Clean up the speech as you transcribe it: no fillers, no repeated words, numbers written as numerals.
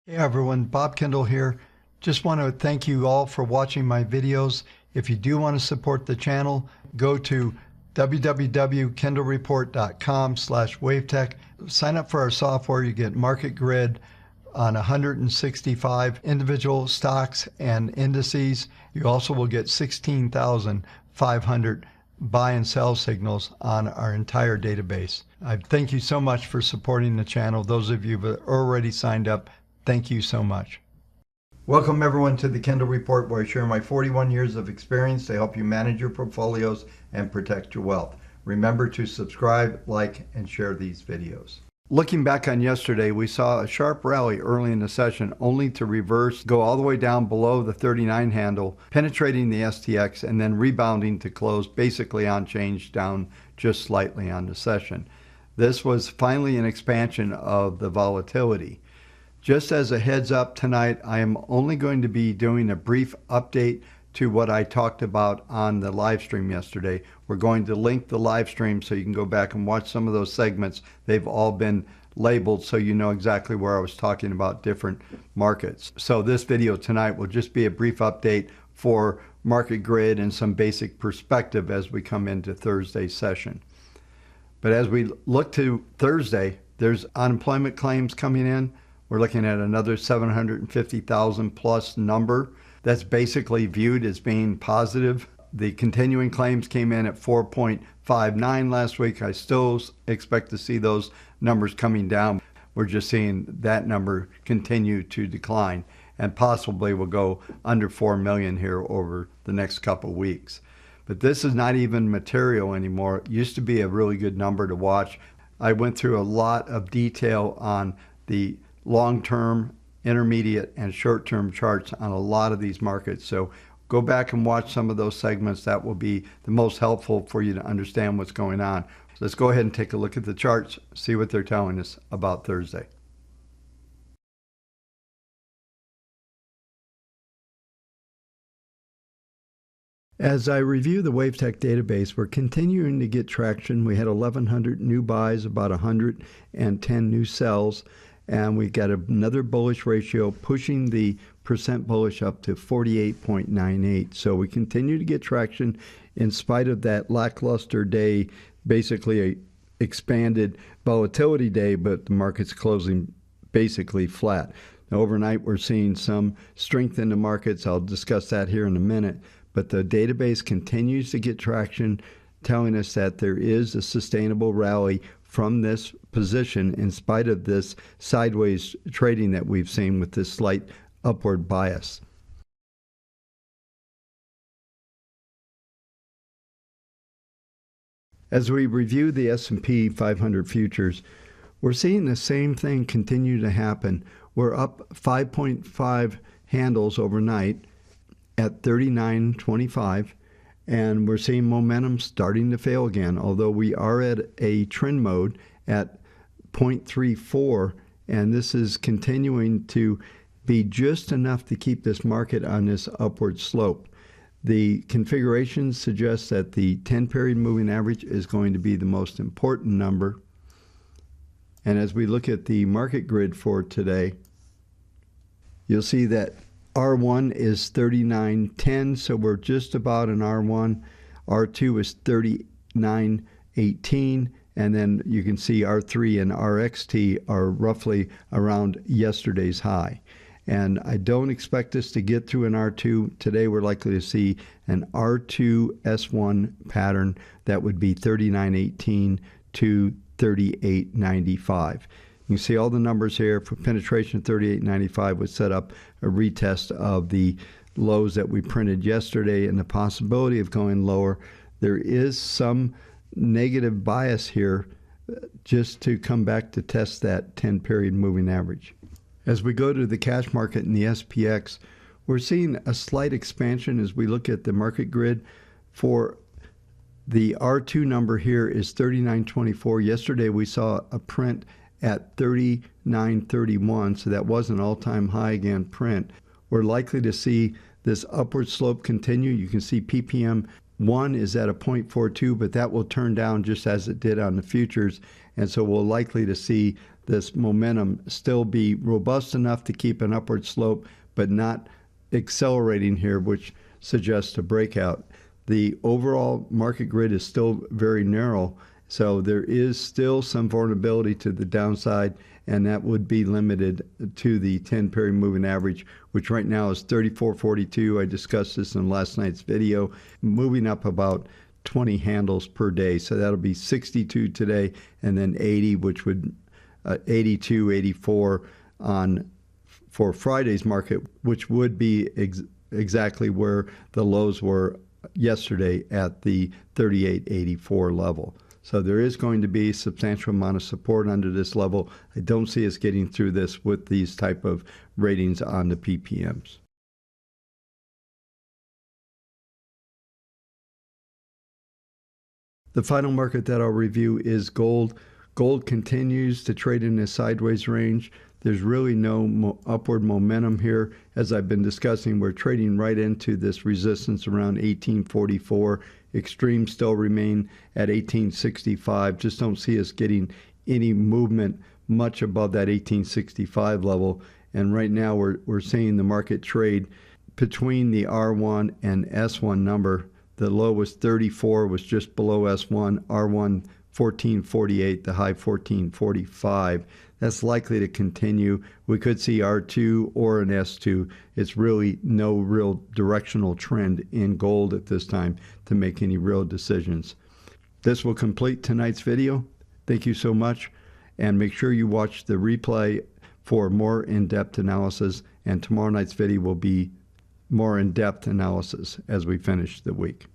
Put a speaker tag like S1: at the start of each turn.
S1: Hey everyone, Bob Kendall here. Just want to thank you all for watching my videos. If you do want to support the channel, go to www.kendallreport.com/wavetech. Sign up for our software. You get market grid on 165 individual stocks and indices. You also will get 16,500 buy and sell signals on our entire database. I thank you so much for supporting the channel. Those of you who have already signed up, thank you so much. Welcome everyone to the Kendall Report, where I share my 41 years of experience to help you manage your portfolios and protect your wealth. Remember to subscribe, like, and share these videos. Looking back on yesterday, we saw a sharp rally early in the session, only to reverse, go all the way down below the 39 handle, penetrating the STX, and then rebounding to close basically unchanged, down just slightly on the session. This was finally an expansion of the volatility. Just as a heads up tonight, I am only going to be doing a brief update to what I talked about on the live stream yesterday. We're going to link the live stream so you can go back and watch some of those segments. They've all been labeled so you know exactly where I was talking about different markets. So this video tonight will just be a brief update for market grid and some basic perspective as we come into Thursday's session. But as we look to Thursday, there's unemployment claims coming in. We're looking at another 750,000 plus number. That's basically viewed as being positive. The continuing claims came in at 4.59 last week. I still expect to see those numbers coming down. We're just seeing that number continue to decline and possibly will go under 4 million here over the next couple of weeks. But this is not even material anymore. It used to be a really good number to watch. I went through a lot of detail on the long-term, intermediate, and short-term charts on a lot of these markets. So go back and watch some of those segments. That will be the most helpful for you to understand what's going on. So let's go ahead and take a look at the charts, see what they're telling us about Thursday. As I review the WaveTech database, we're continuing to get traction. We had 1,100 new buys, about 110 new sells. And we got another bullish ratio pushing the percent bullish up to 48.98. So we continue to get traction in spite of that lackluster day, basically a expanded volatility day, but the market's closing basically flat. Now, overnight, we're seeing some strength in the markets. I'll discuss that here in a minute. But the database continues to get traction, telling us that there is a sustainable rally from this position in spite of this sideways trading that we've seen with this slight upward bias. As we review the S&P 500 futures, we're seeing the same thing continue to happen. We're up 5.5 handles overnight at 39.25. And we're seeing momentum starting to fail again, although we are at a trend mode at 0.34, and this is continuing to be just enough to keep this market on this upward slope. The configuration suggests that the 10-period moving average is going to be the most important number. And as we look at the market grid for today, you'll see that R1 is 39.10, so we're just about an R1. R2 is 39.18, and then you can see R3 and RXT are roughly around yesterday's high. And I don't expect us to get through an R2. Today we're likely to see an R2 S1 pattern that would be 39.18 to 38.95. You can see all the numbers here. For penetration, 38.95 would set up a retest of the lows that we printed yesterday and the possibility of going lower. There is some negative bias here just to come back to test that 10-period moving average. As we go to the cash market and the SPX, we're seeing a slight expansion as we look at the market grid. For the R2 number here is 39.24. Yesterday we saw a print at 39.31, so that was an all-time high again print. We're likely to see this upward slope continue. You can see PPM 1 is at a 0.42, but that will turn down just as it did on the futures. And so we're likely to see this momentum still be robust enough to keep an upward slope, but not accelerating here, which suggests a breakout. The overall market grid is still very narrow, so there is still some vulnerability to the downside, and that would be limited to the 10-period moving average, which right now is 34.42. I discussed this in last night's video, moving up about 20 handles per day. So that'll be 62 today, and then 80, which would 82, 84 for Friday's market, which would be exactly where the lows were yesterday at the 38.84 level. So there is going to be a substantial amount of support under this level. I don't see us getting through this with these type of ratings on the PPMs. The final market that I'll review is gold. Gold continues to trade in a sideways range. There's really no upward momentum here. As I've been discussing, we're trading right into this resistance around 1844. Extremes still remain at 1865. Just don't see us getting any movement much above that 1865 level. And right now we're seeing the market trade between the R1 and S1 number. The low was 34, was just below S1, R1 1448, the high 1445. That's likely to continue. We could see R2 or an S2. It's really no real directional trend in gold at this time to make any real decisions. This will complete tonight's video. Thank you so much, and make sure you watch the replay for more in-depth analysis, and tomorrow night's video will be more in-depth analysis as we finish the week.